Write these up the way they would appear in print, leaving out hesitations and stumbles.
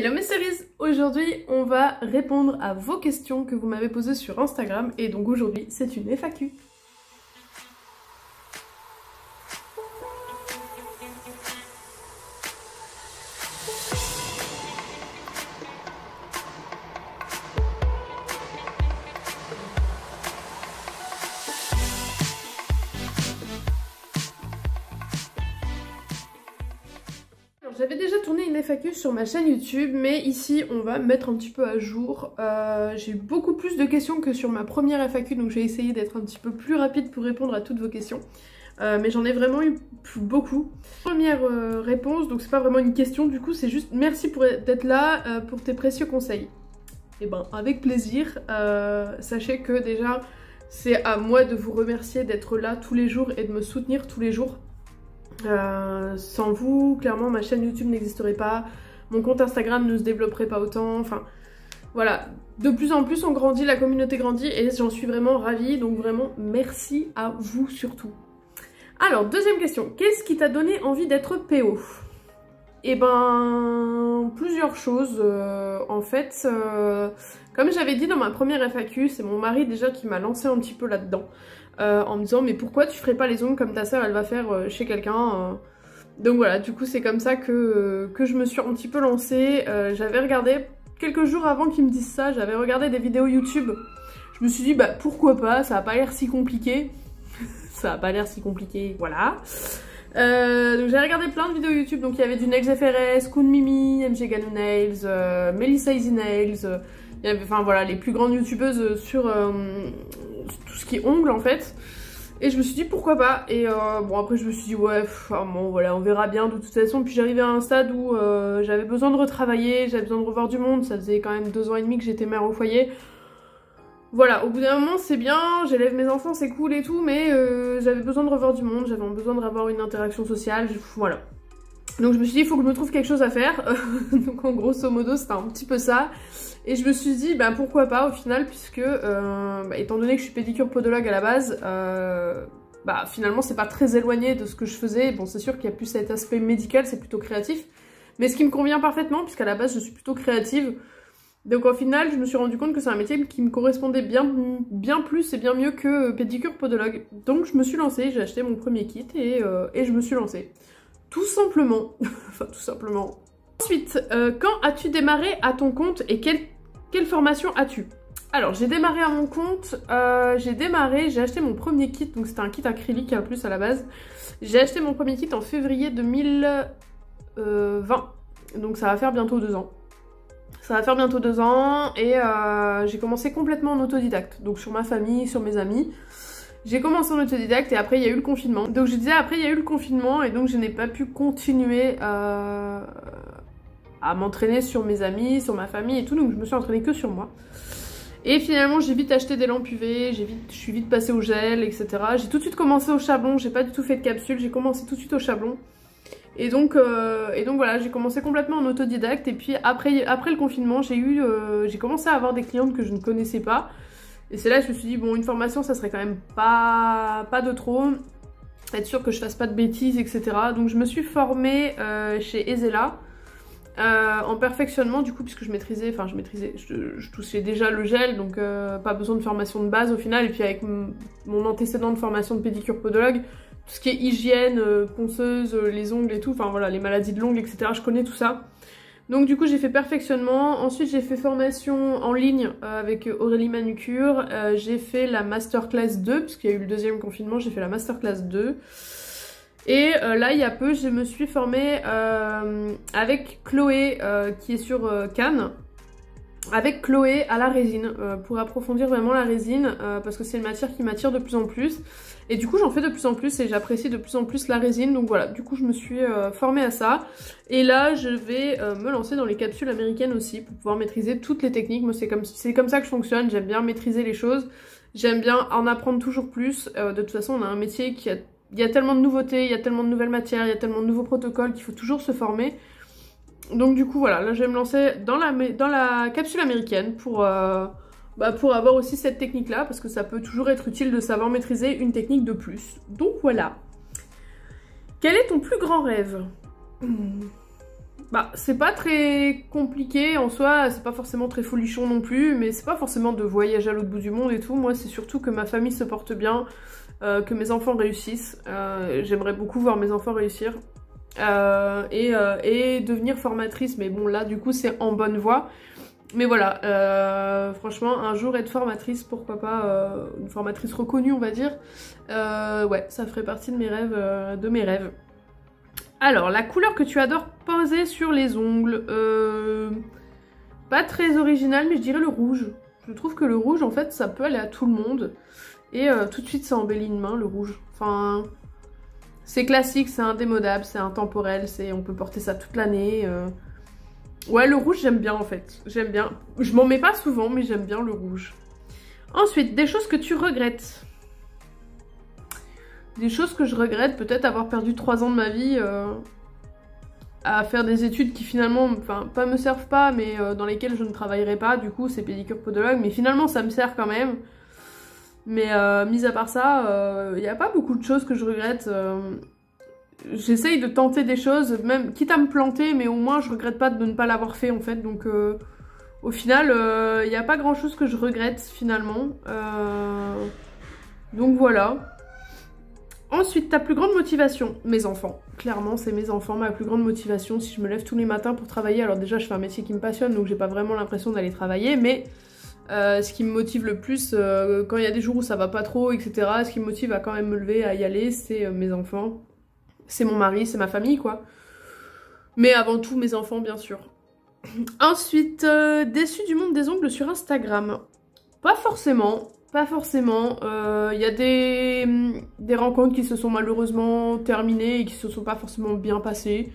Hello mes cerise, aujourd'hui on va répondre à vos questions que vous m'avez posées sur Instagram et donc aujourd'hui c'est une FAQ. J'avais déjà tourné une FAQ sur ma chaîne YouTube, mais ici on va mettre un petit peu à jour. J'ai eu beaucoup plus de questions que sur ma première FAQ, donc j'ai essayé d'être un petit peu plus rapide pour répondre à toutes vos questions. Mais j'en ai vraiment eu beaucoup. Première réponse, donc c'est pas vraiment une question du coup, c'est juste merci d'être là pour tes précieux conseils. Et ben avec plaisir, sachez que déjà c'est à moi de vous remercier d'être là tous les jours et de me soutenir tous les jours. Sans vous, clairement, ma chaîne YouTube n'existerait pas, mon compte Instagram ne se développerait pas autant, enfin voilà. De plus en plus on grandit, la communauté grandit et j'en suis vraiment ravie, donc vraiment merci à vous surtout. Alors, deuxième question, qu'est-ce qui t'a donné envie d'être PO? Eh ben, plusieurs choses en fait. Comme j'avais dit dans ma première FAQ, c'est mon mari déjà qui m'a lancé un petit peu là-dedans. En me disant mais pourquoi tu ferais pas les ongles comme ta soeur elle va faire chez quelqu'un Donc voilà, du coup c'est comme ça que je me suis un petit peu lancée. J'avais regardé, quelques jours avant qu'ils me disent ça, j'avais regardé des vidéos YouTube. Je me suis dit bah pourquoi pas, ça a pas l'air si compliqué. Ça a pas l'air si compliqué, voilà. Donc j'ai regardé plein de vidéos YouTube, donc il y avait du Nails FRS, Kun Mimi, MG Ganou Nails, Melissa Easy Nails, il y avait, enfin voilà, les plus grandes youtubeuses sur tout ce qui est ongles en fait. Et je me suis dit pourquoi pas, et bon après je me suis dit ouais, bon voilà, on verra bien de toute façon. Puis j'arrivais à un stade où j'avais besoin de retravailler, j'avais besoin de revoir du monde, ça faisait quand même 2 ans et demi que j'étais mère au foyer. Voilà, au bout d'un moment c'est bien, j'élève mes enfants, c'est cool et tout, mais j'avais besoin de revoir du monde, j'avais besoin d'avoir une interaction sociale, voilà. Donc je me suis dit il faut que je me trouve quelque chose à faire, donc en grosso modo c'était un petit peu ça. Et je me suis dit bah pourquoi pas au final, puisque étant donné que je suis pédicure podologue à la base, bah finalement c'est pas très éloigné de ce que je faisais. Bon c'est sûr qu'il y a plus cet aspect médical, c'est plutôt créatif, mais ce qui me convient parfaitement puisqu'à la base je suis plutôt créative. Donc au final, je me suis rendu compte que c'est un métier qui me correspondait bien plus et bien mieux que pédicure podologue. Donc je me suis lancée, j'ai acheté mon premier kit et je me suis lancée. Tout simplement. Enfin tout simplement. Ensuite, quand as-tu démarré à ton compte et quelle formation as-tu? Alors j'ai démarré à mon compte, j'ai acheté mon premier kit, donc c'était un kit acrylique en plus à la base. J'ai acheté mon premier kit en février 2020, donc ça va faire bientôt 2 ans. Ça va faire bientôt 2 ans et j'ai commencé complètement en autodidacte, donc sur ma famille, sur mes amis. J'ai commencé en autodidacte et après il y a eu le confinement. Donc je disais après il y a eu le confinement et donc je n'ai pas pu continuer à m'entraîner sur mes amis, sur ma famille et tout, donc je me suis entraînée que sur moi. Et finalement j'ai vite acheté des lampes UV, je suis vite passée au gel, etc. J'ai tout de suite commencé au chablon, j'ai pas du tout fait de capsule, j'ai commencé tout de suite au chablon. Et donc voilà, j'ai commencé complètement en autodidacte et puis après le confinement, j'ai commencé à avoir des clientes que je ne connaissais pas. Et c'est là que je me suis dit bon, une formation ça serait quand même pas de trop, être sûr que je fasse pas de bêtises, etc. Donc je me suis formée chez Ezella en perfectionnement du coup, puisque je touchais déjà le gel, donc pas besoin de formation de base au final. Et puis avec mon antécédent de formation de pédicure podologue, tout ce qui est hygiène, ponceuse, les ongles et tout, enfin voilà, les maladies de l'ongle, etc. Je connais tout ça. Donc du coup j'ai fait perfectionnement, ensuite j'ai fait formation en ligne avec Aurélie Manucure, j'ai fait la masterclass 2, puisqu'il y a eu le 2e confinement, j'ai fait la masterclass 2. Et là il y a peu je me suis formée avec Chloé qui est sur Cannes, avec Chloé à la résine, pour approfondir vraiment la résine, parce que c'est une matière qui m'attire de plus en plus. Et du coup j'en fais de plus en plus et j'apprécie de plus en plus la résine, donc voilà, du coup je me suis formée à ça. Et là je vais me lancer dans les capsules américaines aussi, pour pouvoir maîtriser toutes les techniques. Moi c'est comme ça que je fonctionne, j'aime bien maîtriser les choses, j'aime bien en apprendre toujours plus. De toute façon on a un métier il y a tellement de nouveautés, il y a tellement de nouvelles matières, il y a tellement de nouveaux protocoles qu'il faut toujours se former. Donc du coup voilà, là je vais me lancer dans la capsule américaine pour avoir aussi cette technique là, parce que ça peut toujours être utile de savoir maîtriser une technique de plus. Donc voilà. Quel est ton plus grand rêve? Bah, c'est pas très compliqué en soi, c'est pas forcément très folichon non plus, mais c'est pas forcément de voyager à l'autre bout du monde et tout. Moi, c'est surtout que ma famille se porte bien, que mes enfants réussissent. J'aimerais beaucoup voir mes enfants réussir. Et devenir formatrice, mais bon, là, du coup, c'est en bonne voie. Mais voilà, franchement, un jour être formatrice, pourquoi pas, une formatrice reconnue, on va dire. Ouais, ça ferait partie de mes rêves, Alors, la couleur que tu adores poser sur les ongles, pas très original, mais je dirais le rouge. Je trouve que le rouge, en fait, ça peut aller à tout le monde. Et tout de suite, ça embellit une main, le rouge. Enfin, c'est classique, c'est indémodable, c'est intemporel, on peut porter ça toute l'année. Ouais, le rouge, j'aime bien, en fait. J'aime bien. Je m'en mets pas souvent, mais j'aime bien le rouge. Ensuite, des choses que tu regrettes. Des choses que je regrette, peut-être avoir perdu 3 ans de ma vie à faire des études qui finalement, enfin, pas me servent pas, mais dans lesquelles je ne travaillerai pas, du coup, c'est pédicure podologue, mais finalement, ça me sert quand même. Mais mis à part ça, il n'y a pas beaucoup de choses que je regrette. J'essaye de tenter des choses, même quitte à me planter, mais au moins, je regrette pas de ne pas l'avoir fait, en fait, donc... au final, il n'y a pas grand-chose que je regrette, finalement. Donc voilà. Ensuite, ta plus grande motivation, mes enfants. Clairement, c'est mes enfants, ma plus grande motivation. Si je me lève tous les matins pour travailler, alors déjà, je fais un métier qui me passionne, donc j'ai pas vraiment l'impression d'aller travailler, mais ce qui me motive le plus, quand il y a des jours où ça va pas trop, etc., ce qui me motive à quand même me lever, à y aller, c'est mes enfants. C'est mon mari, c'est ma famille, quoi. Mais avant tout, mes enfants, bien sûr. Ensuite, déçue du monde des ongles sur Instagram. Pas forcément. Pas forcément, y a des rencontres qui se sont malheureusement terminées et qui se sont pas forcément bien passées.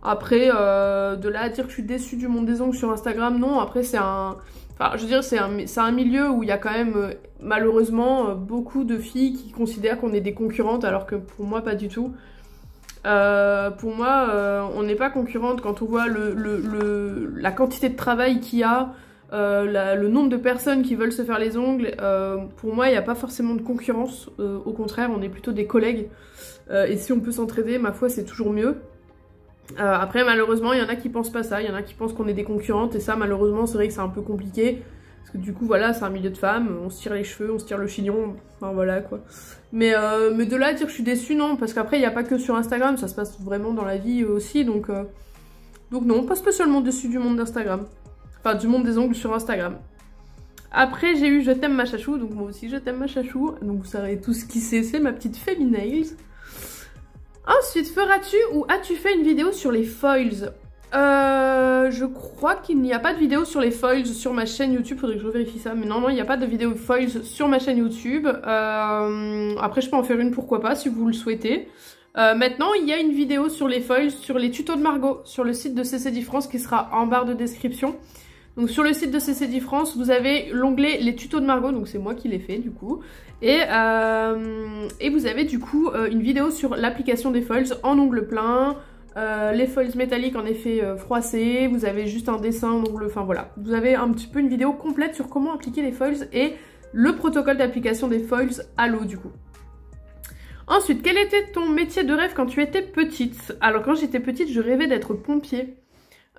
Après, de là à dire que je suis déçue du monde des ongles sur Instagram, non. Après, c'est un... Enfin, je veux dire, c'est un milieu où il y a quand même, malheureusement, beaucoup de filles qui considèrent qu'on est des concurrentes, alors que pour moi, pas du tout. Pour moi, on n'est pas concurrente quand on voit la quantité de travail qu'il y a, le nombre de personnes qui veulent se faire les ongles. Pour moi, il n'y a pas forcément de concurrence. Au contraire, on est plutôt des collègues. Et si on peut s'entraider, ma foi, c'est toujours mieux. Après, malheureusement, il y en a qui pensent pas ça. Il y en a qui pensent qu'on est des concurrentes. Et ça, malheureusement, c'est vrai que c'est un peu compliqué. Parce que du coup, voilà, c'est un milieu de femmes. On se tire les cheveux, on se tire le chignon. Enfin, voilà, quoi. Mais de là à dire que je suis déçue, non. Parce qu'après, il n'y a pas que sur Instagram. Ça se passe vraiment dans la vie aussi. Donc non, pas spécialement déçue du monde d'Instagram. Enfin, du monde des ongles sur Instagram. Après, j'ai eu Je t'aime ma chachou. Donc moi aussi, je t'aime ma chachou. Donc vous savez tout ce qui c'est ma petite Feminails. Ensuite, feras-tu ou as-tu fait une vidéo sur les foils? Je crois qu'il n'y a pas de vidéo sur les foils sur ma chaîne YouTube. Faudrait que je vérifie ça. Mais non, il n'y a pas de vidéo foils sur ma chaîne YouTube. Après, je peux en faire une, pourquoi pas, si vous le souhaitez. Maintenant, il y a une vidéo sur les foils, sur les tutos de Margot, sur le site de CCD France qui sera en barre de description. Donc sur le site de CCD France, vous avez l'onglet les tutos de Margot, donc c'est moi qui l'ai fait du coup. Et vous avez du coup une vidéo sur l'application des foils en ongles pleins, les foils métalliques en effet froissé, vous avez juste un dessin en ongles, enfin voilà. Vous avez un petit peu une vidéo complète sur comment appliquer les foils et le protocole d'application des foils à l'eau du coup. Ensuite, quel était ton métier de rêve quand tu étais petite? Alors quand j'étais petite, je rêvais d'être pompier.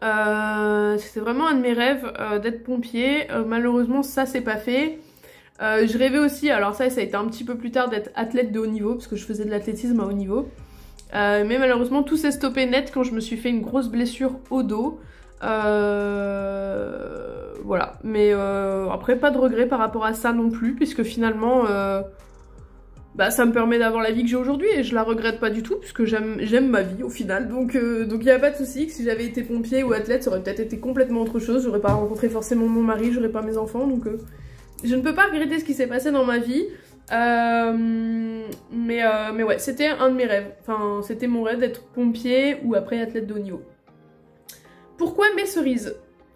C'était vraiment un de mes rêves d'être pompier. Malheureusement, ça c'est pas fait. Je rêvais aussi, alors ça a été un petit peu plus tard, d'être athlète de haut niveau, parce que je faisais de l'athlétisme à haut niveau. Mais malheureusement, tout s'est stoppé net quand je me suis fait une grosse blessure au dos. Voilà. Mais après, pas de regret par rapport à ça non plus, puisque finalement... bah, ça me permet d'avoir la vie que j'ai aujourd'hui et je la regrette pas du tout puisque j'aime ma vie au final, donc y a pas de souci. Que si j'avais été pompier ou athlète, ça aurait peut-être été complètement autre chose. J'aurais pas rencontré forcément mon mari, j'aurais pas mes enfants, donc je ne peux pas regretter ce qui s'est passé dans ma vie. Mais ouais, c'était un de mes rêves. Enfin, c'était mon rêve d'être pompier ou après athlète de haut niveau. Pourquoi mes cerises?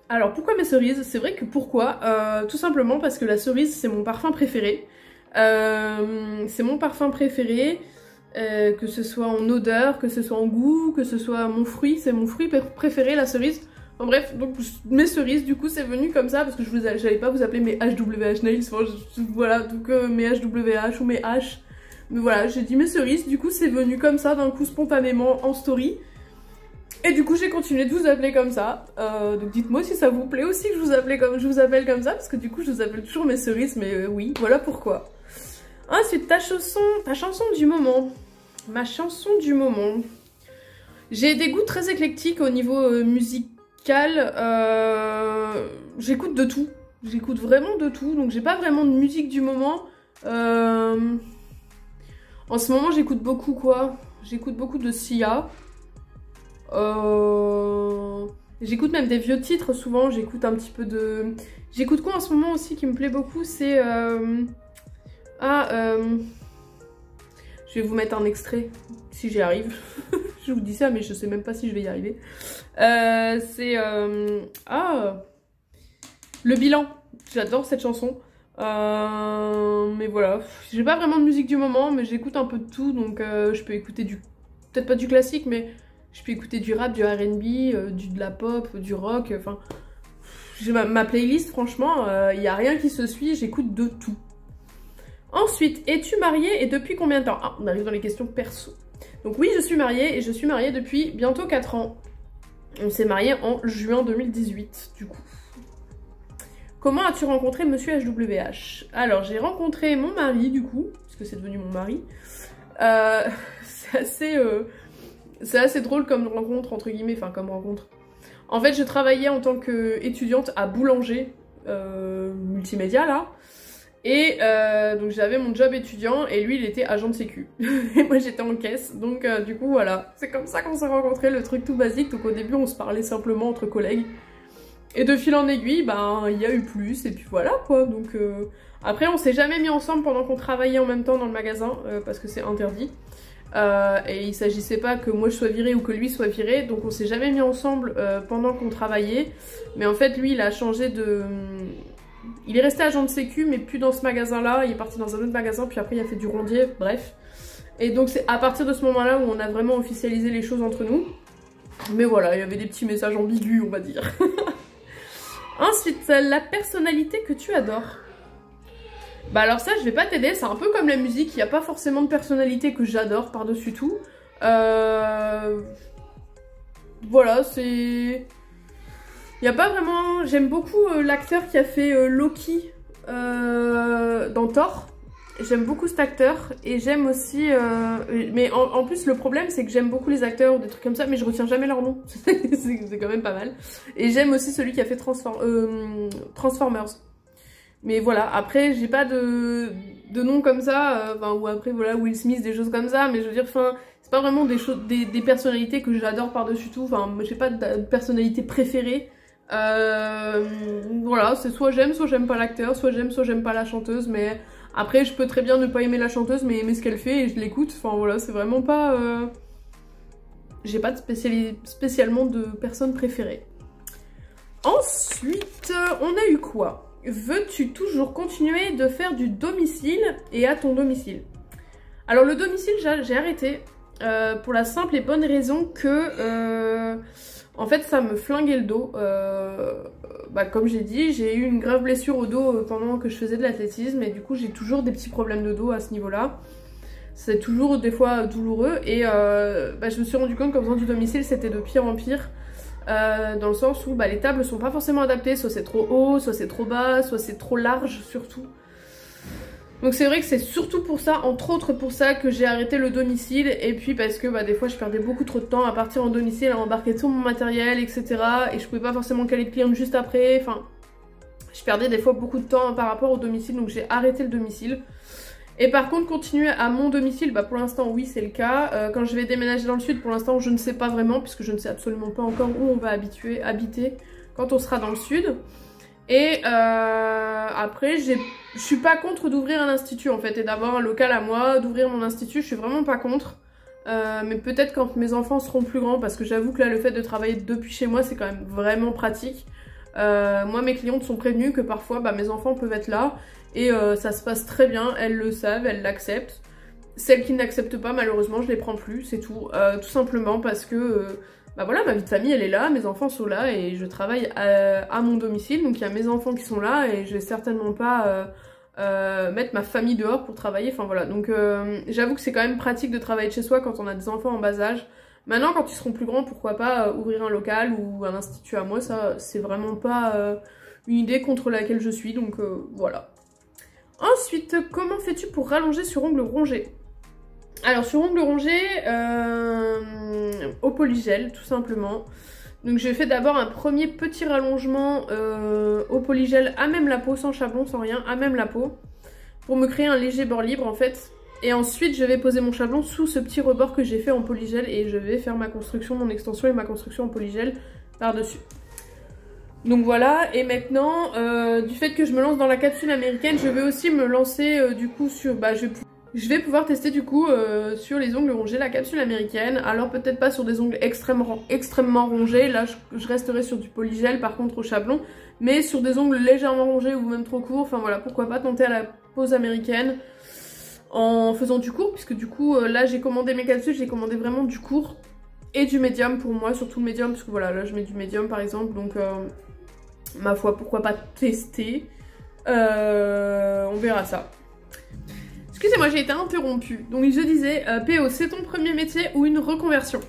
Alors pourquoi mes cerises? C'est vrai que pourquoi tout simplement parce que la cerise c'est mon parfum préféré. C'est mon parfum préféré, que ce soit en odeur, que ce soit en goût, que ce soit mon fruit, c'est mon fruit préféré, la cerise. Enfin bref, donc mes cerises, du coup c'est venu comme ça parce que j'allais pas vous appeler mes HWH nails, enfin, voilà, donc mes HWH ou mes H. Mais voilà, j'ai dit mes cerises, du coup c'est venu comme ça d'un coup spontanément en story. Et du coup j'ai continué de vous appeler comme ça, donc dites-moi si ça vous plaît aussi que je vous appelle comme ça, parce que du coup je vous appelle toujours mes cerises, mais oui, voilà pourquoi. Ensuite, ta chanson du moment. Ma chanson du moment. J'ai des goûts très éclectiques au niveau musical, j'écoute de tout, j'écoute vraiment de tout, donc j'ai pas vraiment de musique du moment. En ce moment j'écoute beaucoup quoi? J'écoute beaucoup de Sia. J'écoute même des vieux titres souvent, j'écoute un petit peu de... J'écoute quoi en ce moment aussi qui me plaît beaucoup, c'est... Je vais vous mettre un extrait, si j'y arrive. Je vous dis ça, mais je sais même pas si je vais y arriver. C'est... Le bilan. J'adore cette chanson. Mais voilà, j'ai pas vraiment de musique du moment, mais j'écoute un peu de tout, donc je peux écouter du... Peut-être pas du classique, mais je peux écouter du rap, du R&B, de la pop, du rock, enfin... J'ai ma playlist, franchement, il n'y a rien qui se suit, j'écoute de tout. Ensuite, es-tu mariée et depuis combien de temps? Ah, on arrive dans les questions perso. Donc oui, je suis mariée et je suis mariée depuis bientôt 4 ans. On s'est mariés en juin 2018, du coup. Comment as-tu rencontré Monsieur HWH? Alors, j'ai rencontré mon mari, du coup, parce que c'est devenu mon mari. C'est assez drôle comme rencontre, entre guillemets, enfin comme rencontre. En fait, je travaillais en tant qu'étudiante à Boulanger, multimédia, là. Et donc j'avais mon job étudiant et lui il était agent de sécu. Et moi j'étais en caisse, donc du coup voilà. C'est comme ça qu'on s'est rencontrés, le truc tout basique. Donc au début on se parlait simplement entre collègues. Et de fil en aiguille, ben il y a eu plus et puis voilà quoi. Donc après on s'est jamais mis ensemble pendant qu'on travaillait en même temps dans le magasin parce que c'est interdit. Et il s'agissait pas que moi je sois virée ou que lui soit viré, donc on s'est jamais mis ensemble pendant qu'on travaillait. Mais en fait lui il a changé de... Il est resté agent de sécu mais plus dans ce magasin là, il est parti dans un autre magasin puis après il a fait du rondier, bref. Et donc c'est à partir de ce moment là où on a vraiment officialisé les choses entre nous. Mais voilà, il y avait des petits messages ambigus on va dire. Ensuite, la personnalité que tu adores. Bah alors ça je vais pas t'aider, c'est un peu comme la musique, il n'y a pas forcément de personnalité que j'adore par-dessus tout. Voilà, c'est... Il n'y a pas vraiment... J'aime beaucoup l'acteur qui a fait Loki dans Thor. J'aime beaucoup cet acteur et j'aime aussi... Mais en plus le problème c'est que j'aime beaucoup les acteurs ou des trucs comme ça, mais je retiens jamais leur nom. C'est quand même pas mal. Et j'aime aussi celui qui a fait Transformers. Mais voilà, après j'ai pas de nom comme ça, ou après voilà Will Smith, des choses comme ça, mais je veux dire, enfin, c'est pas vraiment des personnalités que j'adore par-dessus tout, enfin, j'ai pas de personnalité préférée. Voilà, c'est soit j'aime pas l'acteur, soit j'aime pas la chanteuse, mais après je peux très bien ne pas aimer la chanteuse, mais aimer ce qu'elle fait et je l'écoute, enfin voilà, c'est vraiment pas... J'ai pas spécialement de personne préférée. Ensuite, on a eu quoi? Veux-tu toujours continuer de faire du domicile et à ton domicile? Alors le domicile j'ai arrêté pour la simple et bonne raison que en fait ça me flinguait le dos. Comme j'ai dit, j'ai eu une grave blessure au dos pendant que je faisais de l'athlétisme et du coup j'ai toujours des petits problèmes de dos à ce niveau là. C'est toujours des fois douloureux et je me suis rendu compte qu'en faisant du domicile c'était de pire en pire. Dans le sens où les tables sont pas forcément adaptées, soit c'est trop haut, soit c'est trop bas, soit c'est trop large surtout. Donc c'est vrai que c'est surtout pour ça, entre autres pour ça, que j'ai arrêté le domicile. Et puis parce que des fois je perdais beaucoup trop de temps à partir en domicile, à embarquer tout mon matériel, etc. Et je pouvais pas forcément caler de clients juste après, enfin... Je perdais des fois beaucoup de temps par rapport au domicile, donc j'ai arrêté le domicile. Et par contre continuer à mon domicile, pour l'instant oui c'est le cas. Quand je vais déménager dans le sud, pour l'instant je ne sais pas vraiment, puisque je ne sais absolument pas encore où on va habiter quand on sera dans le sud. Et après je suis pas contre d'ouvrir un institut en fait, et d'avoir un local à moi, d'ouvrir mon institut, je suis vraiment pas contre. Mais peut-être quand mes enfants seront plus grands, parce que j'avoue que là le fait de travailler depuis chez moi c'est quand même vraiment pratique. Moi mes clientes sont prévenues que parfois mes enfants peuvent être là. Et ça se passe très bien, elles le savent, elles l'acceptent. Celles qui n'acceptent pas, malheureusement, je les prends plus, c'est tout. Tout simplement parce que, voilà, ma vie de famille, elle est là, mes enfants sont là et je travaille à mon domicile. Donc il y a mes enfants qui sont là et je vais certainement pas mettre ma famille dehors pour travailler. Enfin voilà, donc j'avoue que c'est quand même pratique de travailler de chez soi quand on a des enfants en bas âge. Maintenant, quand ils seront plus grands, pourquoi pas ouvrir un local ou un institut à moi, ça c'est vraiment pas une idée contre laquelle je suis, donc voilà. Ensuite, comment fais-tu pour rallonger sur ongles rongés? Alors sur ongles rongés, au polygel tout simplement. Donc j'ai fait d'abord un premier petit rallongement au polygel à même la peau, sans chablon, sans rien, à même la peau, pour me créer un léger bord libre en fait. Et ensuite je vais poser mon chablon sous ce petit rebord que j'ai fait en polygel et je vais faire ma construction, mon extension et ma construction en polygel par-dessus. Donc voilà, et maintenant, du fait que je me lance dans la capsule américaine, je vais aussi me lancer du coup sur... je vais pouvoir tester du coup sur les ongles rongés la capsule américaine. Alors peut-être pas sur des ongles extrêmement rongés, là je resterai sur du polygel par contre au chablon. Mais sur des ongles légèrement rongés ou même trop courts, enfin voilà, pourquoi pas tenter à la pose américaine en faisant du court. Puisque du coup là j'ai commandé mes capsules, j'ai commandé vraiment du court et du médium pour moi, surtout le médium. Parce que voilà, là je mets du médium par exemple, donc ma foi pourquoi pas tester. On verra ça. Excusez-moi, j'ai été interrompue. Donc je disais, PO, c'est ton premier métier ou une reconversion?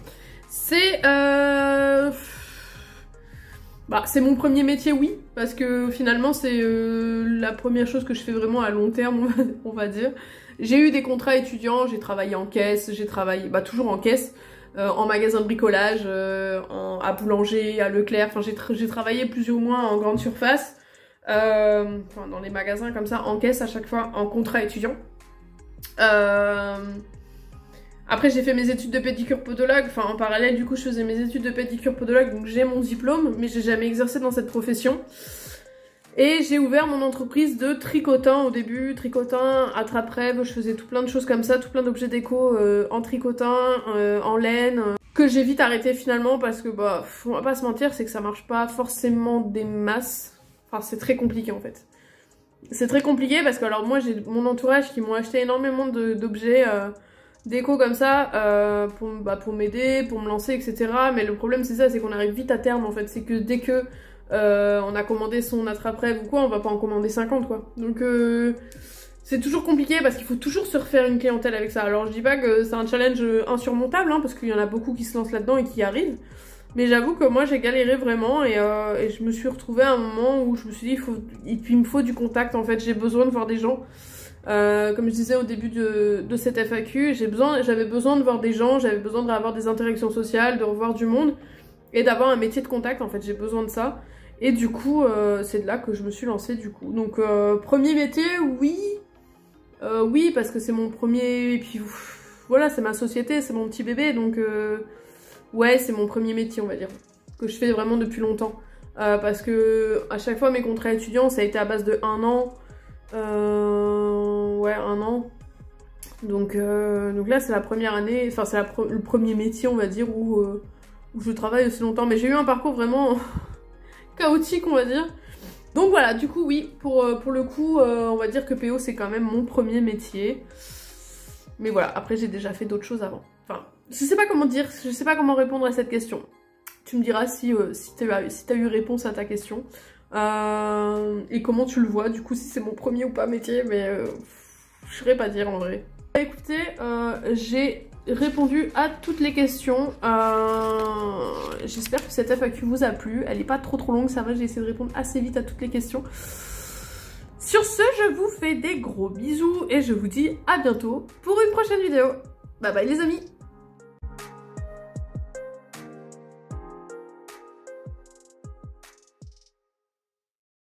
C'est... Bah, c'est mon premier métier, oui. Parce que finalement, c'est la première chose que je fais vraiment à long terme, on va dire. J'ai eu des contrats étudiants, j'ai travaillé en caisse, j'ai travaillé... Bah, toujours en caisse, en magasin de bricolage, à boulanger, à Leclerc. Enfin, j'ai travaillé plus ou moins en grande surface. Enfin, dans les magasins comme ça, en caisse à chaque fois, en contrat étudiant. Après j'ai fait mes études de pédicure podologue, enfin en parallèle du coup je faisais mes études de pédicure podologue, donc j'ai mon diplôme mais j'ai jamais exercé dans cette profession. Et j'ai ouvert mon entreprise de tricotin au début, tricotin, attrape-rêve, je faisais tout plein de choses comme ça, tout plein d'objets déco en tricotin, en laine, que j'ai vite arrêté finalement parce que bah on va pas se mentir, c'est que ça marche pas forcément des masses, enfin c'est très compliqué en fait. C'est très compliqué parce que alors moi j'ai mon entourage qui m'ont acheté énormément d'objets déco comme ça pour m'aider, pour me lancer etc. Mais le problème c'est ça, c'est qu'on arrive vite à terme en fait. C'est que dès que on a commandé son attrape-rêve ou quoi, on va pas en commander 50 quoi. Donc c'est toujours compliqué parce qu'il faut toujours se refaire une clientèle avec ça. Alors je dis pas que c'est un challenge insurmontable hein, parce qu'il y en a beaucoup qui se lancent là-dedans et qui y arrivent. Mais j'avoue que moi j'ai galéré vraiment et je me suis retrouvée à un moment où je me suis dit il me faut du contact en fait, j'ai besoin de voir des gens. Comme je disais au début de cette FAQ, j'avais besoin de voir des gens, j'avais besoin d'avoir des interactions sociales, de revoir du monde et d'avoir un métier de contact en fait, j'ai besoin de ça. Et du coup c'est de là que je me suis lancée du coup. Donc premier métier, oui. Oui parce que c'est mon premier et puis voilà c'est ma société, c'est mon petit bébé donc... Ouais, c'est mon premier métier, on va dire, que je fais vraiment depuis longtemps. Parce que à chaque fois, mes contrats étudiants, ça a été à base de 1 an. Ouais, 1 an. Donc là, c'est la première année, enfin, c'est le premier métier, on va dire, où je travaille aussi longtemps. Mais j'ai eu un parcours vraiment chaotique, on va dire. Donc voilà, du coup, oui, pour le coup, on va dire que PO, c'est quand même mon premier métier. Mais voilà, après, j'ai déjà fait d'autres choses avant. Enfin... Je sais pas comment dire, je sais pas comment répondre à cette question. Tu me diras si t'as eu réponse à ta question. Et comment tu le vois, du coup, si c'est mon premier ou pas métier, mais je saurais pas dire en vrai. Écoutez, j'ai répondu à toutes les questions. J'espère que cette FAQ vous a plu. Elle est pas trop longue, ça va, j'ai essayé de répondre assez vite à toutes les questions. Sur ce, je vous fais des gros bisous et je vous dis à bientôt pour une prochaine vidéo. Bye bye les amis!